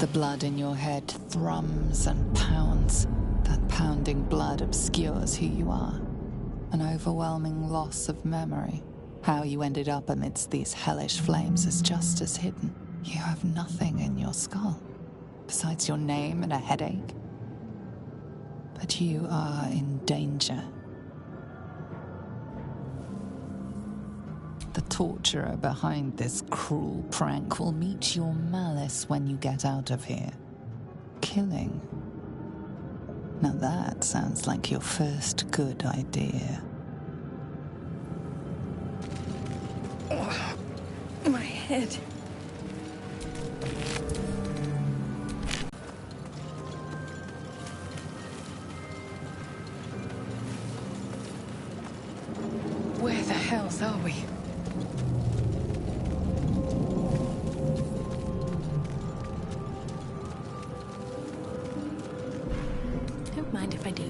The blood in your head thrums and pounds. That pounding blood obscures who you are. An overwhelming loss of memory. How you ended up amidst these hellish flames is just as hidden. You have nothing in your skull, besides your name and a headache. But you are in danger. The torturer behind this cruel prank will meet your malice when you get out of here. Killing. Now that sounds like your first good idea. Oh, my head. Where the hells are we? Don't mind if I do.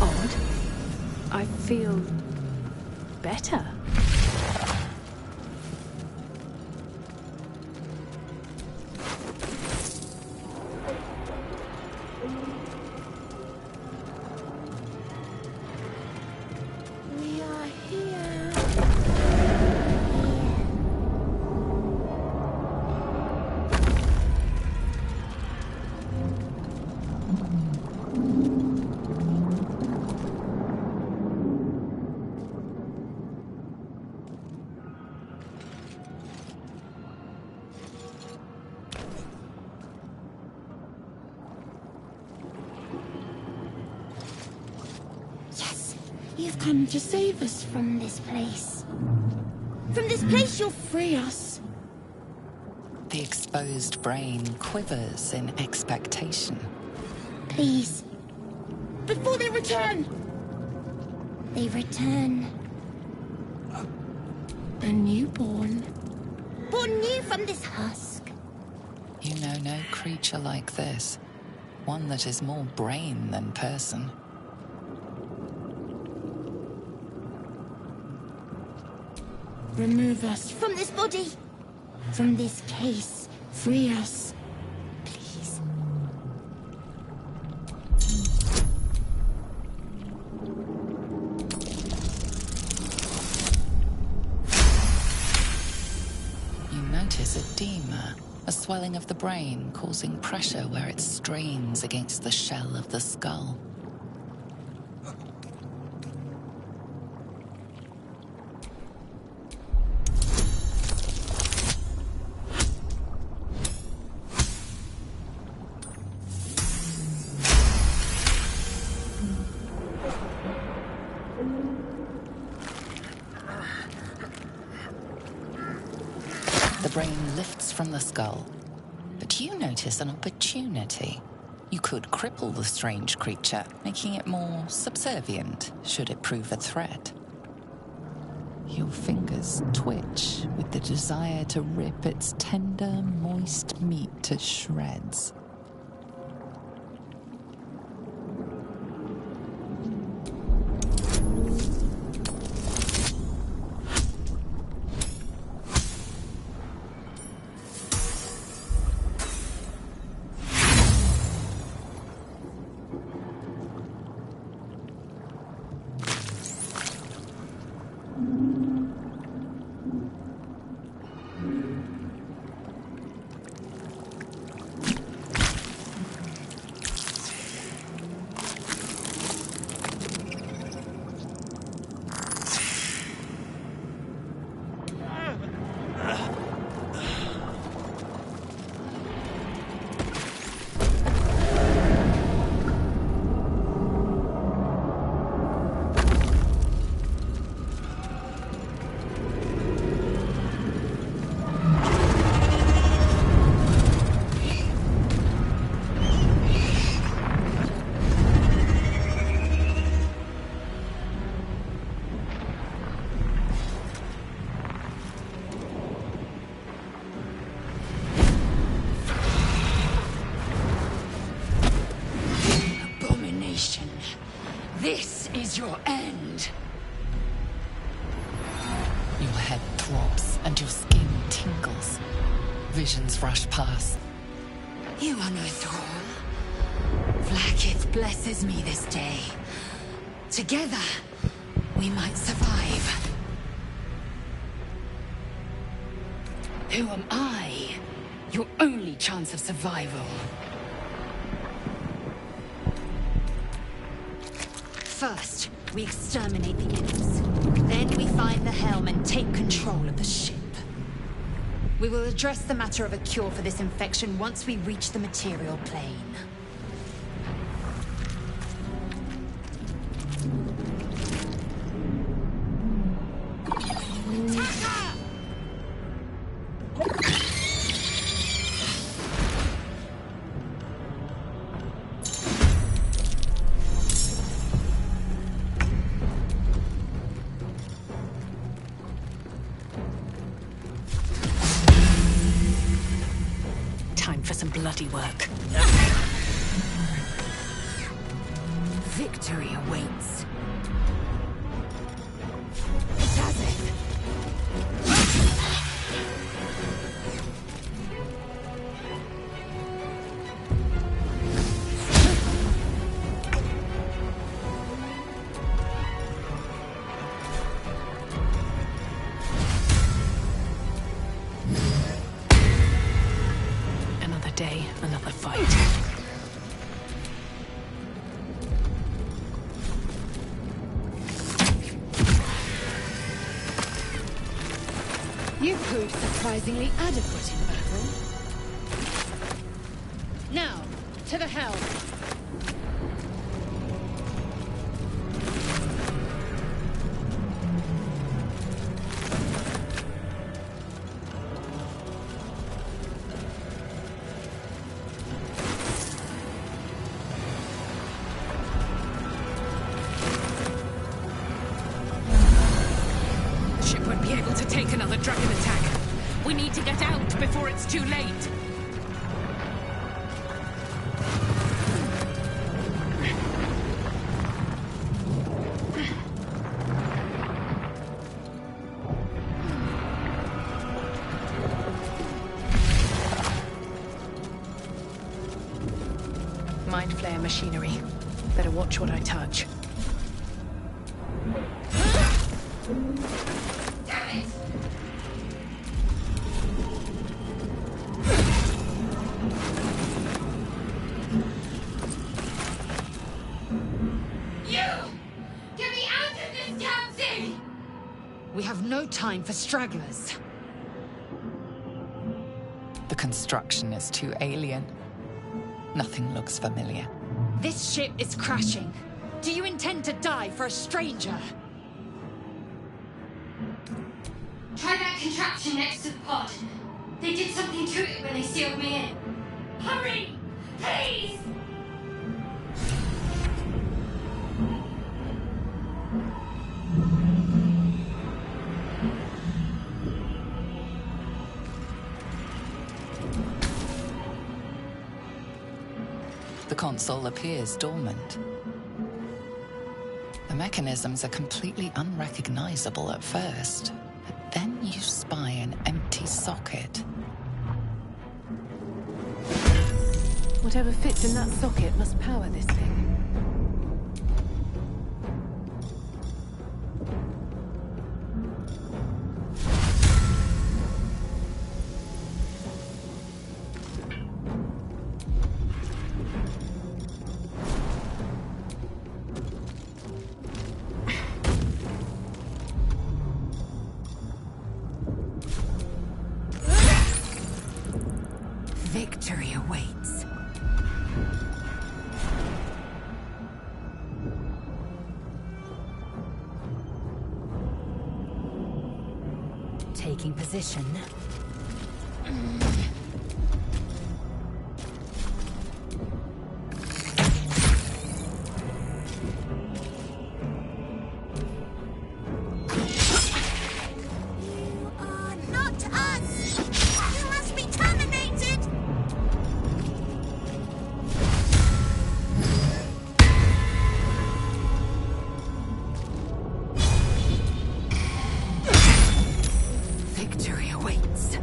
Odd. I feel better. We are here. You've come to save us from this place. From this place you'll free us. The exposed brain quivers in expectation. Please. Before they return! They return. A newborn. Born new from this husk. You know no creature like this. One that is more brain than person. Remove us from this body. From this case. Free us. Please. You notice edema, a swelling of the brain causing pressure where it strains against the shell of the skull. The brain lifts from the skull, but you notice an opportunity. You could cripple the strange creature, making it more subservient, should it prove a threat. Your fingers twitch with the desire to rip its tender, moist meat to shreds. your end. Your head throbs and your skin tingles. Visions rush past. You are no thrall. Vlaakith blesses me this day. Together, we might survive. Who am I? Your only chance of survival. First, we exterminate the imps. Then we find the helm and take control of the ship. We will address the matter of a cure for this infection once we reach the material plane. Time for some bloody work. Victory awaits. Shazith! Another day, another fight. You proved surprisingly adequate in battle. Now, to the helm. Ship won't be able to take another dragon attack. We need to get out before it's too late. Mind flare machinery. Better watch what I touch. We have no time for stragglers. The construction is too alien. Nothing looks familiar. This ship is crashing. Do you intend to die for a stranger? Try that contraption next to the pod. They did something to it when they sealed me in. Hurry! Please! The console appears dormant. The mechanisms are completely unrecognizable at first, but then you spy an empty socket. Whatever fits in that socket must power this thing. Victory awaits. Taking position. Victory awaits.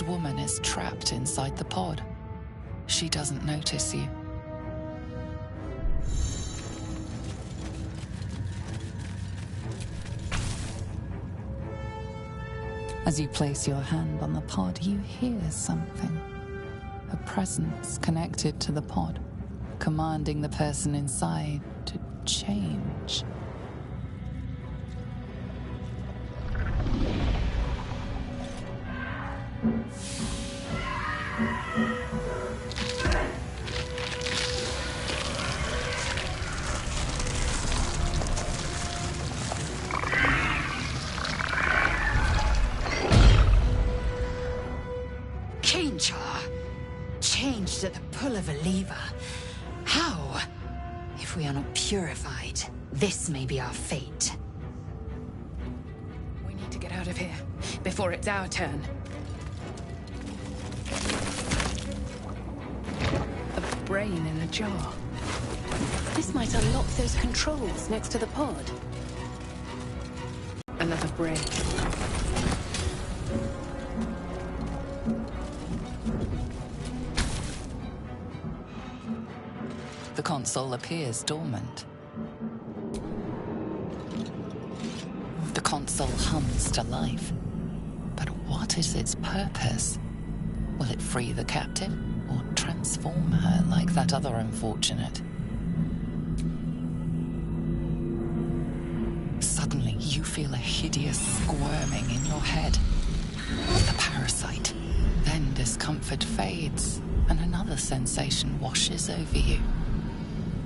Woman is trapped inside the pod. She doesn't notice you. As you place your hand on the pod, you hear something. A presence connected to the pod, commanding the person inside to change. Changed at the pull of a lever. How? If we are not purified, this may be our fate. We need to get out of here before it's our turn. A brain in a jar. This might unlock those controls next to the pod. Another brain. The console appears dormant. The console hums to life. But what is its purpose? Will it free the captive, or transform her like that other unfortunate? Suddenly, you feel a hideous squirming in your head. The parasite. Then discomfort fades, and another sensation washes over you.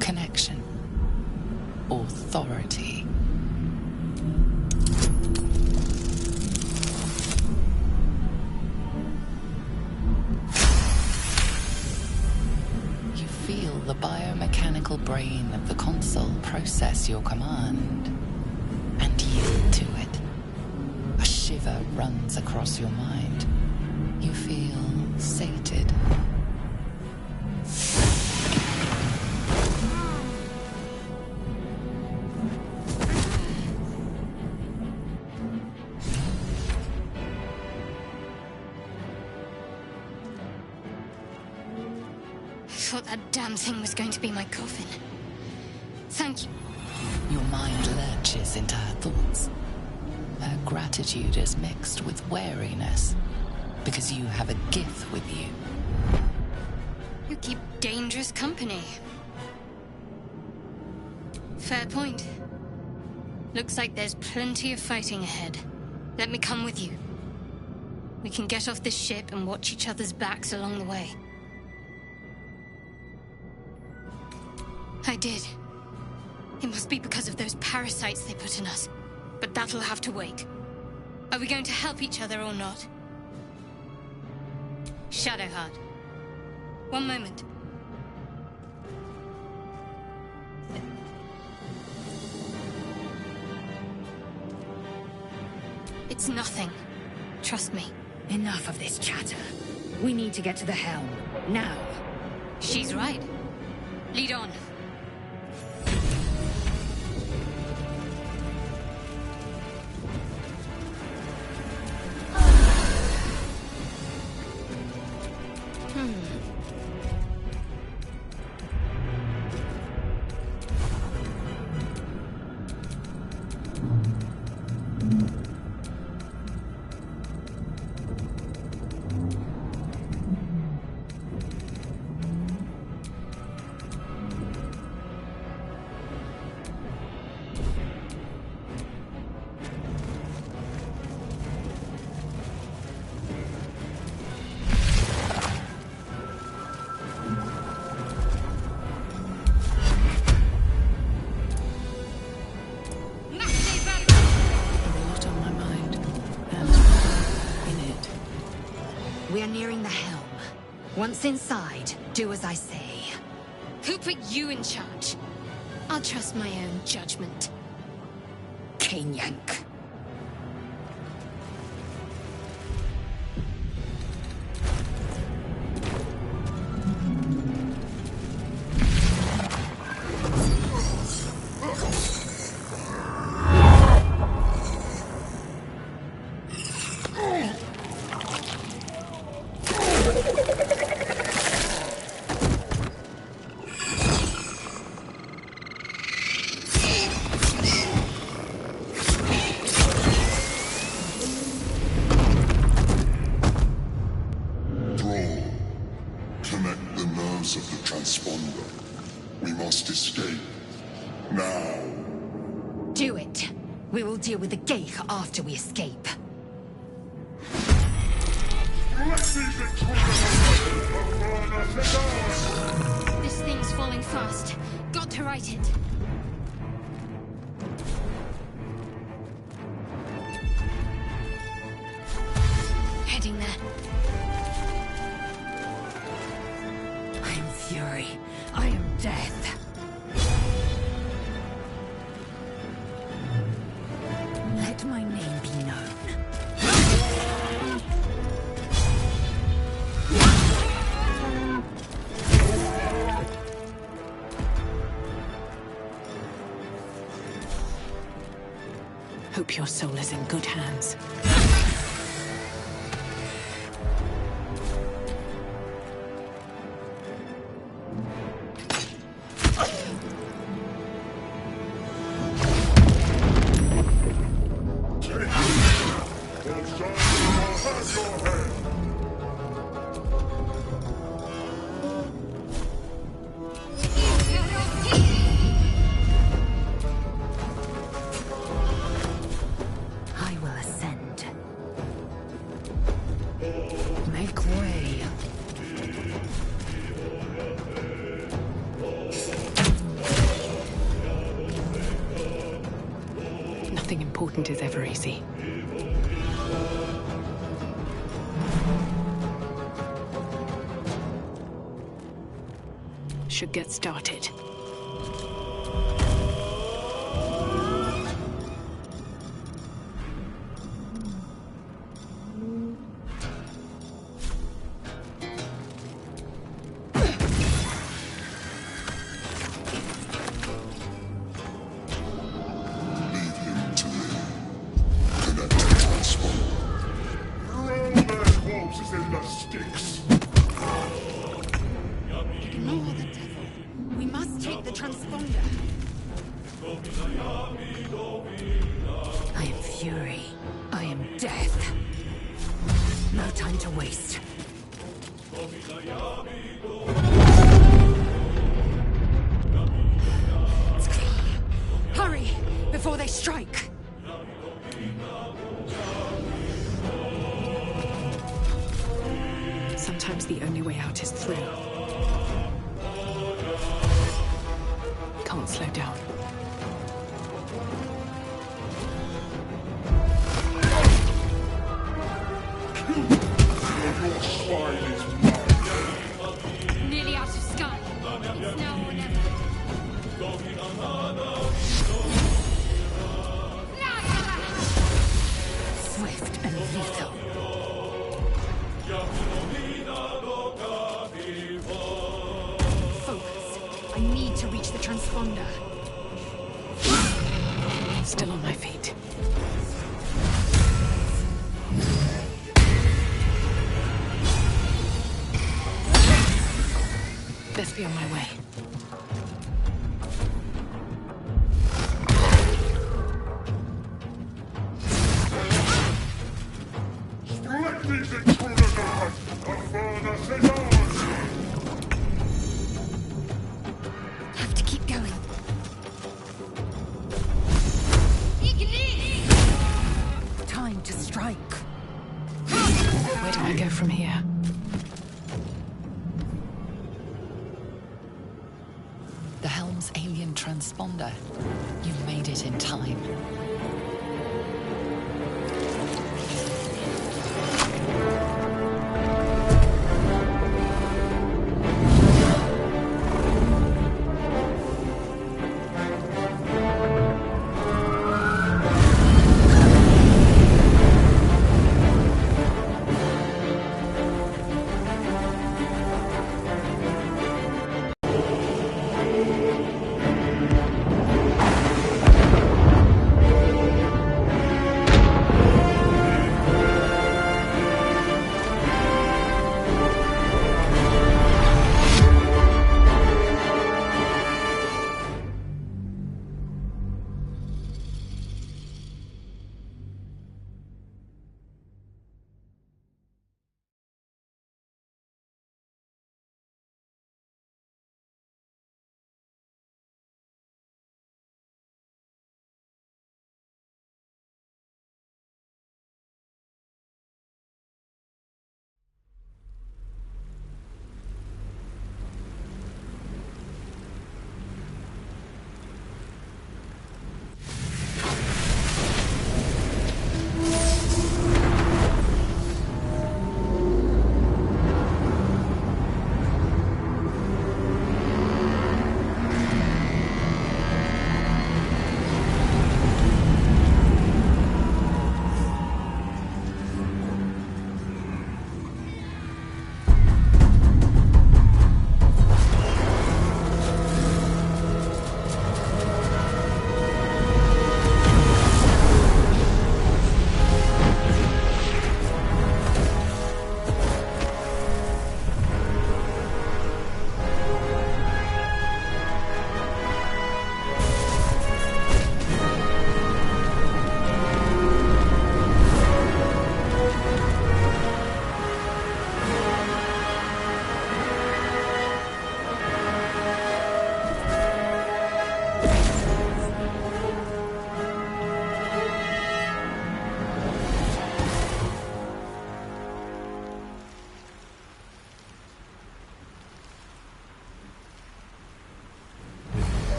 Connection. Authority. You feel the biomechanical brain of the console process your command and yield to it. A shiver runs across your mind. You feel sated. I thought that damn thing was going to be my coffin. Thank you. Your mind lurches into her thoughts. Her gratitude is mixed with wariness, because you have a gift with you. You keep dangerous company. Fair point. Looks like there's plenty of fighting ahead. Let me come with you. We can get off this ship and watch each other's backs along the way. I did. It must be because of those parasites they put in us. But that'll have to wait. Are we going to help each other or not? Shadowheart. One moment. It's nothing. Trust me. Enough of this chatter. We need to get to the helm. Now. She's right. Lead on. are nearing the helm. Once inside, do as I say. Who put you in charge? I'll trust my own judgment. Kanyank. Of the transponder. We must escape. Now. Do it. We will deal with the Geich after we escape. This thing's falling fast. Got to right it. Heading there. Fury. I am death. Let my name be known. Hope your soul is in good hands. Nothing important is ever easy. Should get started. Ignore the devil. We must take the transponder. I am fury. I am death. No time to waste. Hurry, before they strike. Sometimes the only way out is through. Can't slow down. Your spine is mine. Nearly out of sky. It's now or never. Swift and lethal. Focus. I need to reach the transponder. Still on my feet. Best be on my way. Let these intruders out! A further cigars! Have to keep going. Time to strike. Where do I go from here? The helm's alien transponder. You made it in time.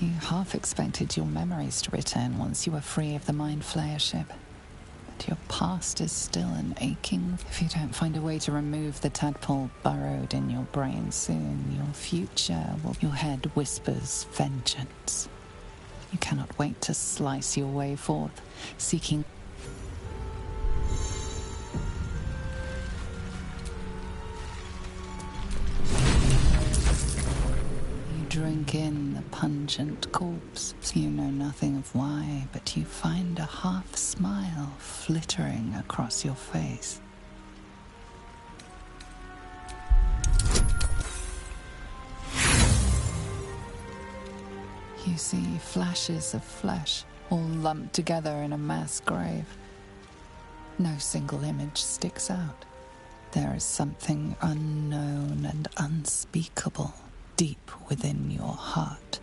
You half expected your memories to return once you were free of the Mind Flayer ship. But your past is still an aching. If you don't find a way to remove the tadpole burrowed in your brain soon, your future will... Your head whispers vengeance. You cannot wait to slice your way forth, seeking... Drink in the pungent corpse. You know nothing of why, but you find a half smile flittering across your face. You see flashes of flesh, all lumped together in a mass grave. No single image sticks out. There is something unknown and unspeakable deep within your heart.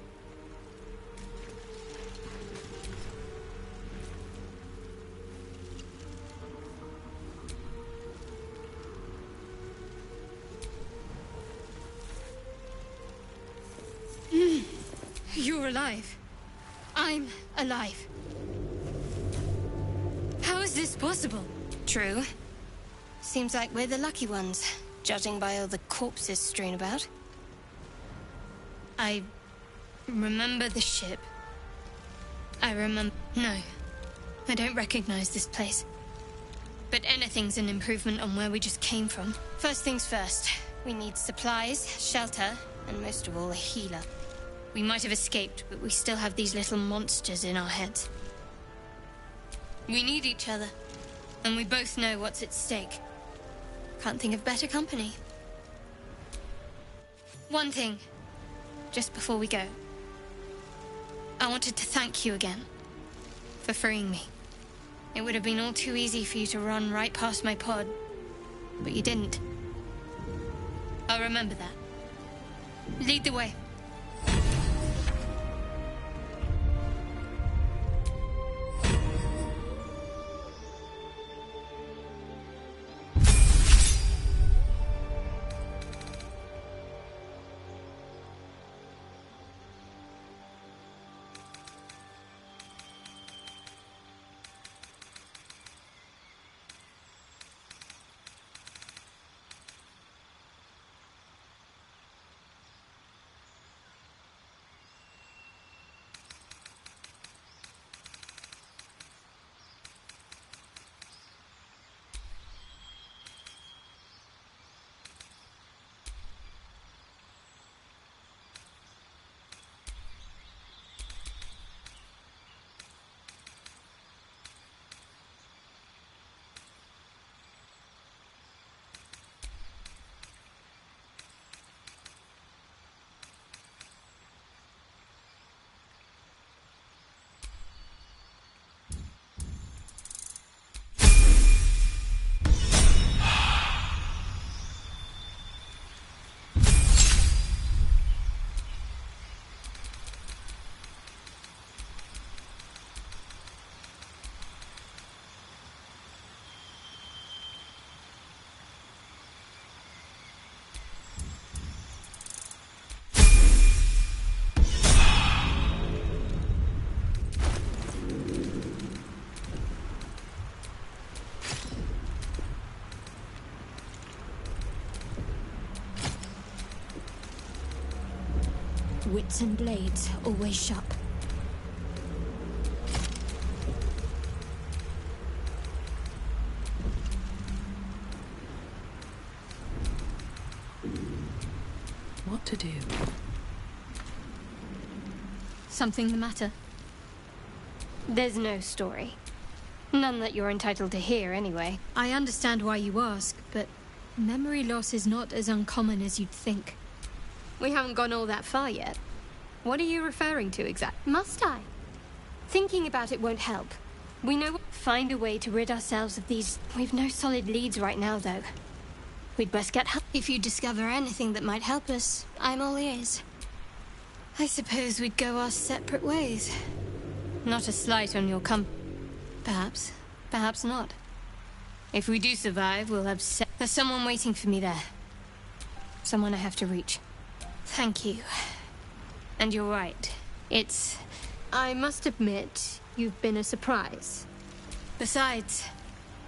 You're alive. I'm alive. How is this possible? True. Seems like we're the lucky ones, judging by all the corpses strewn about. I remember the ship. No, I don't recognize this place. But anything's an improvement on where we just came from. First things first, we need supplies, shelter, and most of all, a healer. We might have escaped, but we still have these little monsters in our heads. We need each other, and we both know what's at stake. Can't think of better company. One thing. Just before we go, I wanted to thank you again for freeing me. It would have been all too easy for you to run right past my pod, but you didn't. I'll remember that. Lead the way. Wits and blades, always sharp. What to do? Something the matter? There's no story. None that you're entitled to hear, anyway. I understand why you ask, but memory loss is not as uncommon as you'd think. We haven't gone all that far yet. What are you referring to exactly? Must I? Thinking about it won't help. We know... Find a way to rid ourselves of these... We've no solid leads right now, though. We'd best get help. If you discover anything that might help us, I'm all ears. I suppose we'd go our separate ways. Not a slight on your Perhaps. Perhaps not. If we do survive, we'll have There's someone waiting for me there. Someone I have to reach. Thank you. And you're right. I must admit, you've been a surprise. Besides,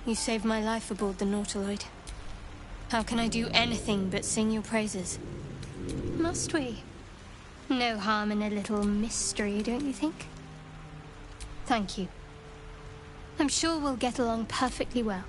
you saved my life aboard the Nautiloid. How can I do anything but sing your praises? Must we? No harm in a little mystery, don't you think? Thank you. I'm sure we'll get along perfectly well.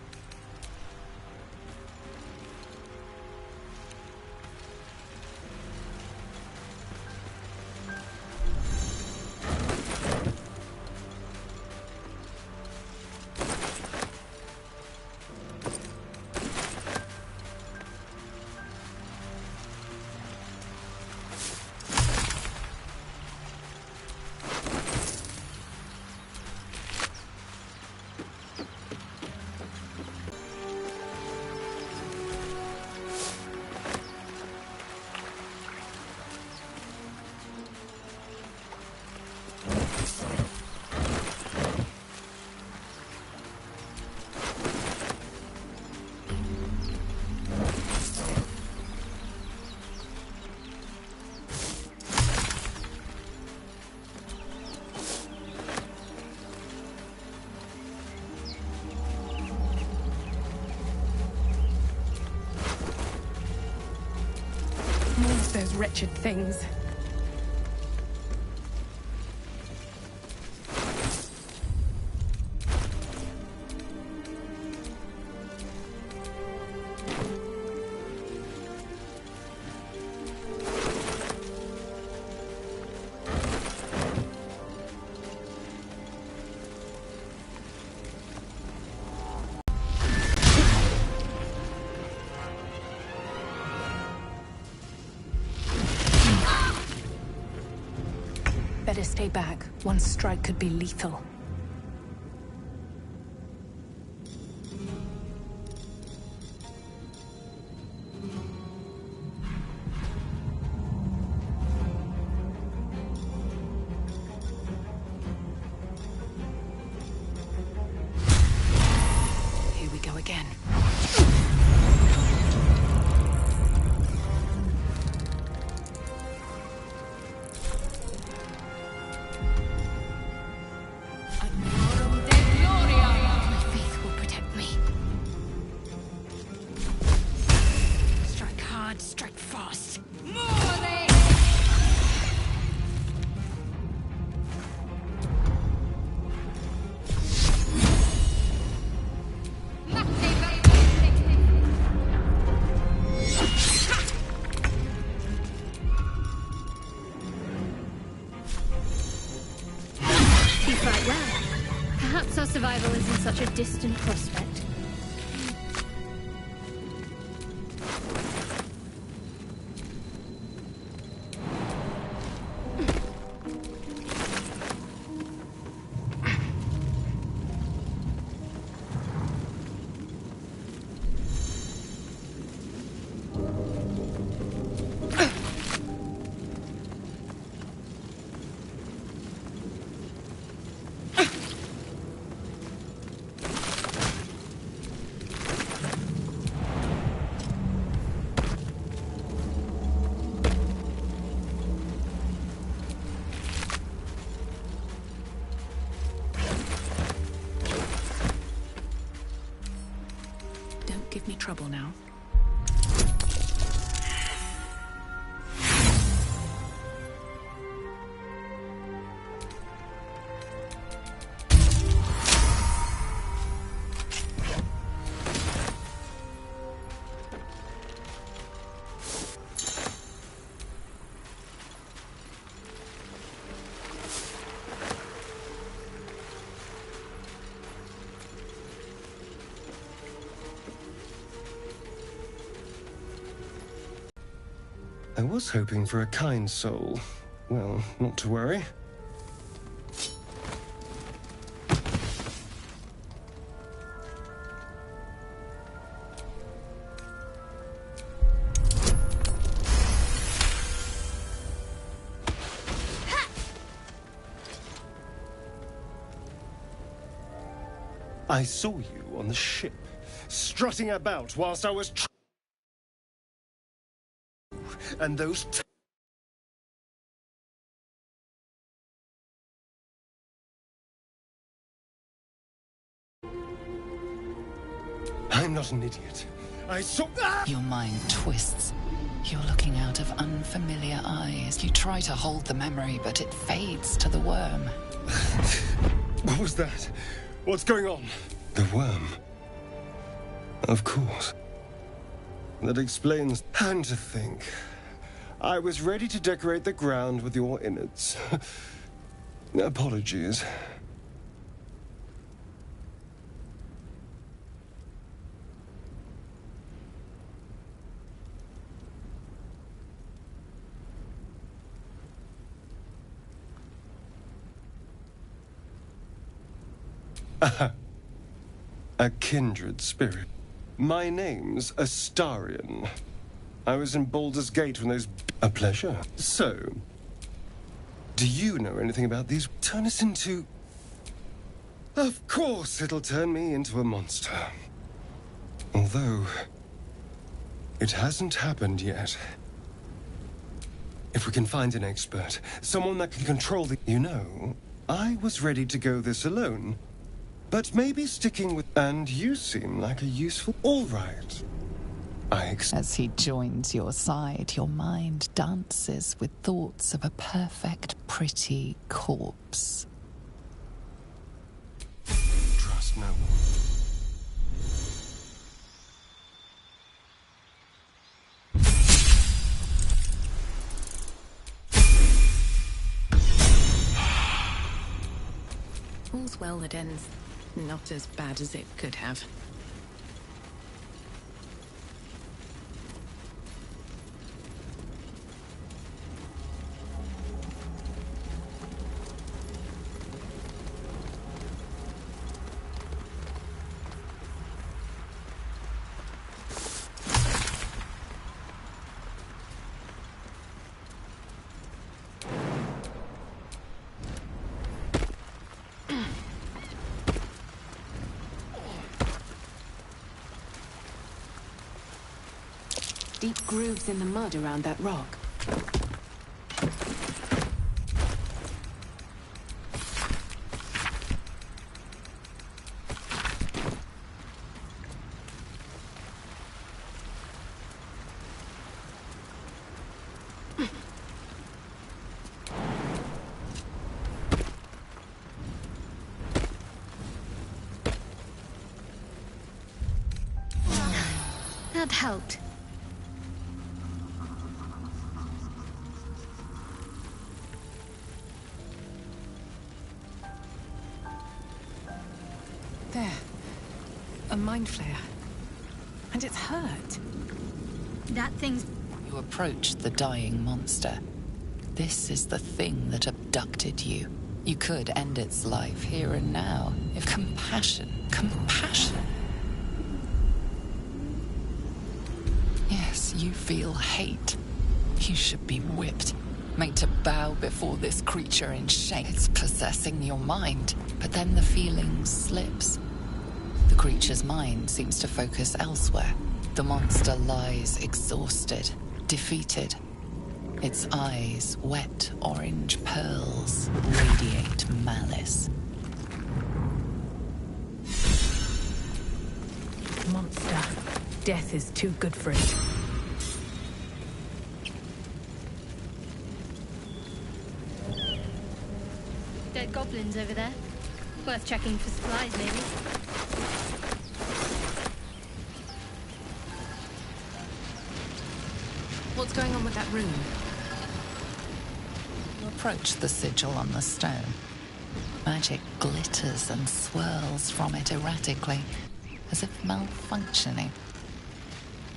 Those wretched things. Better stay back. One strike could be lethal. Here we go again. Strike fast. You fight well. Perhaps our survival isn't such a distant prospect. Give me trouble now. I was hoping for a kind soul. Well, not to worry. I saw you on the ship, strutting about whilst I was and those I'm not an idiot. I saw... Your mind twists. You're looking out of unfamiliar eyes. You try to hold the memory, but it fades to the worm. What was that? What's going on? The worm. Of course. That explains... And to think. I was ready to decorate the ground with your innards. Apologies. A kindred spirit. My name's Astarion. I was in Baldur's Gate when those... A pleasure. So, do you know anything about these? Turn us into... Of course it'll turn me into a monster. Although, it hasn't happened yet. If we can find an expert, someone that can control the... You know, I was ready to go this alone. But maybe sticking with... And you seem like a useful... All right. As he joins your side, your mind dances with thoughts of a perfect, pretty corpse. Trust no one. All's well that ends not as bad as it could have. Deep grooves in the mud around that rock. That helped. There. A mind flare. And it's hurt. That thing's... You approach the dying monster. This is the thing that abducted you. You could end its life here and now. If compassion. Yes, you feel hate. You should be whipped. Made to bow before this creature in shame. It's possessing your mind, but then the feeling slips. The creature's mind seems to focus elsewhere. The monster lies exhausted, defeated. Its eyes, wet orange pearls, radiate malice. Monster. Death is too good for it. Dead goblins over there. Worth checking for supplies, maybe. What's going on with that room? You approach the sigil on the stone. Magic glitters and swirls from it erratically, as if malfunctioning.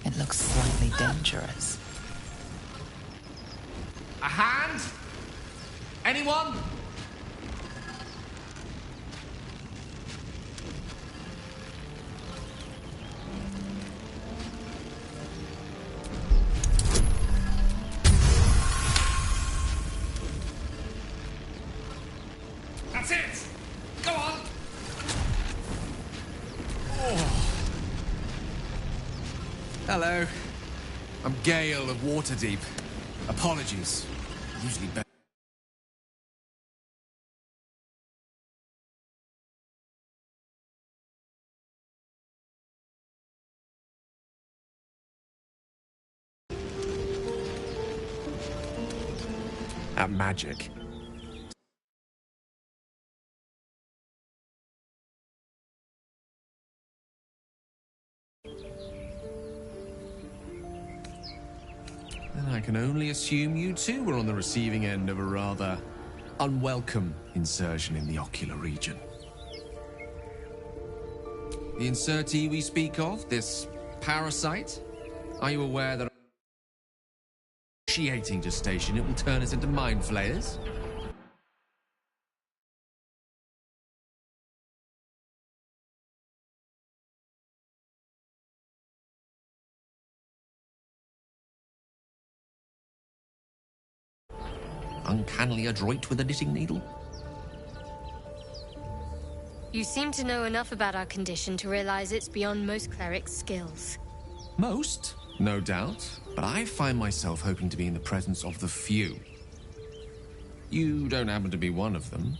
It looks slightly dangerous. A hand? Anyone? That's it! Go on! Oh. Hello. I'm Gale of Waterdeep. Apologies. Usually better. at magic. Then I can only assume you too were on the receiving end of a rather unwelcome insertion in the ocular region. The insertee we speak of, this parasite, are you aware that initiating gestation, it will turn us into mind flayers? Uncannily adroit with a knitting needle? You seem to know enough about our condition to realize it's beyond most clerics' skills. Most, no doubt, but I find myself hoping to be in the presence of the few. You don't happen to be one of them.